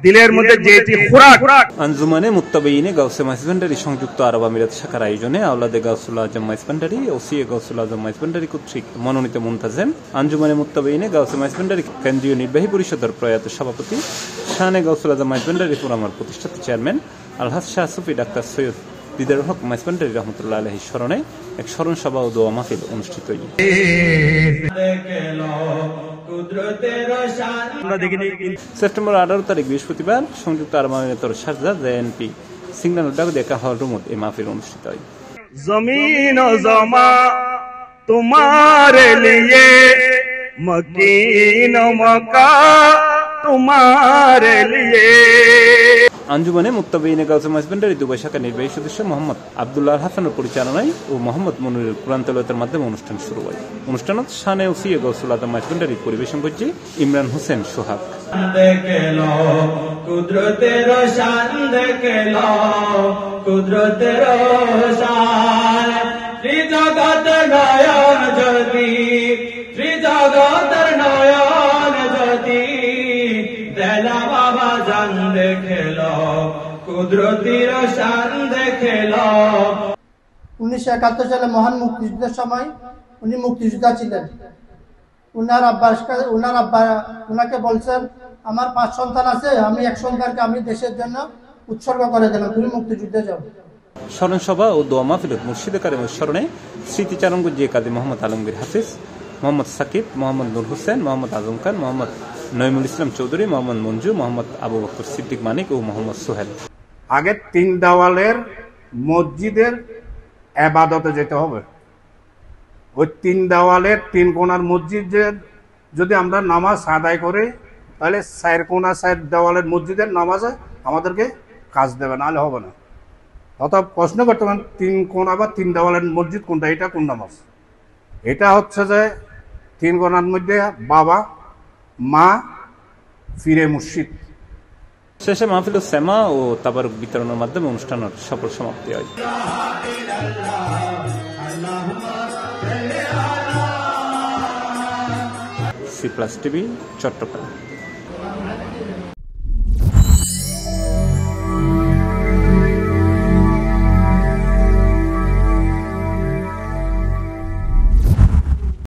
দিলের মধ্যে যেটি খোরাক। আঞ্জুমানে মুত্তাবিইনে গাউসে মাইজ ভান্ডারী সংযুক্ত আরব আমিরাত শাখার আয়োজনে আওলাদে গাউসুল আজম মাইজ ভান্ডারী ও সিএ গাউসুল আজম মাইজ ভান্ডারী কর্তৃক মনোনীত মুনতাজেম আঞ্জুমানে মুত্তাবিইনে গাউসে মাইজ ভান্ডারী কেন্দ্রীয় নির্বাহী পরিষদের প্রয়াত সভাপতি শানে গাউসুল আজম মাইজ ভান্ডারী ফোরামের প্রতিষ্ঠাতা চেয়ারম্যান আলহাজ শাহ সুফি ডাক্তার সৈয়দ দিদারুল হক মাইজ ভান্ডারী রহমতুল্লাহ আলাইহির স্মরণে এক স্মরণ সভা ও দোয়া মাহফিল অনুষ্ঠিত হয়। সেপ্টেম্বর 18 তারিখ বৃহস্পতিবার সংযুক্ত আরব আমিরাতের শারজাহ জেএনপি সিগন্যাল ডাকা হল রুমত এই মাহফিল অনুষ্ঠিত হয়। জমিন ও জমা তোমারে লিয়ে মকিন ও মক্কা তোমারে লিয়ে। আঞ্জুমানে মুত্তাবিইনে গাউসে মাইজ ভান্ডারী দুবাই শাখার নির্বাহী সদস্য মোহাম্মদ আব্দুল্লাহ হাসানের পরিচালনায় ও মোহাম্মদ মনিরুল কুরআন তেলাওয়াতের মাধ্যমে অনুষ্ঠান শুরু হয়। অনুষ্ঠানত শানে ও সিএ গাউসুল আজম মাইজ ভান্ডারী পরিবেশন করছে ইমরান হোসেন সোহাগ। বাবা জান দেখেলো কুদরতির শান দেখেলো। 1971 সালে মহান মুক্তিযুদ্ধের সময় উনি মুক্তিযোদ্ধা ছিলেন। উনার আব্বা উনাকে বলছেন, আমার 5 সন্তান আছে, আমি এক সন্তানকে আমি দেশের জন্য উৎসর্গ করে দিলাম, তুমি মুক্তিযুদ্ধে যাও। স্মরণ সভা ও দোয়া মাহফিলত মুর্শিদে কারিমের স্মরণে স্মৃতিচারণ করছে কাজী মোহাম্মদ আলমগীর হাফিজ, মোহাম্মদ সাকিব, মোহাম্মদ নূর হোসেন, মোহাম্মদ আজম খান, মোহাম্মদ নঈমুল ইসলাম চৌধুরী, মোহাম্মদ মঞ্জু, মোহাম্মদ আবু বকর সিদ্দিক মানিক ও মোহাম্মদ সোহেল। আগে 3 দেওয়ালের মসজিদের ইবাদতে যেতে হবে। ওই 3 দেওয়ালের 3 কোণার মসজিদের যদি আমরা নামাজ আদায় করি, তাহলে 4 কোণা 4 দেওয়ালের মসজিদের নামাজে আমাদেরকে কাজ দেবে, নাহলে হবে না। অর্থাৎ প্রশ্ন করতে পারেন 3 কোণা বা 3 দেওয়ালের মসজিদ কোনটা, এটা কোন নামাজ? এটা হচ্ছে যে 3 কোণার মধ্যে বাবা মা ফিরে মুর্শিদ। শেষে মাহফিল সেমা ও তাবারুক বিতরণের মাধ্যমে অনুষ্ঠানের সফল সমাপ্তি হয়। C+ TV Chittagong.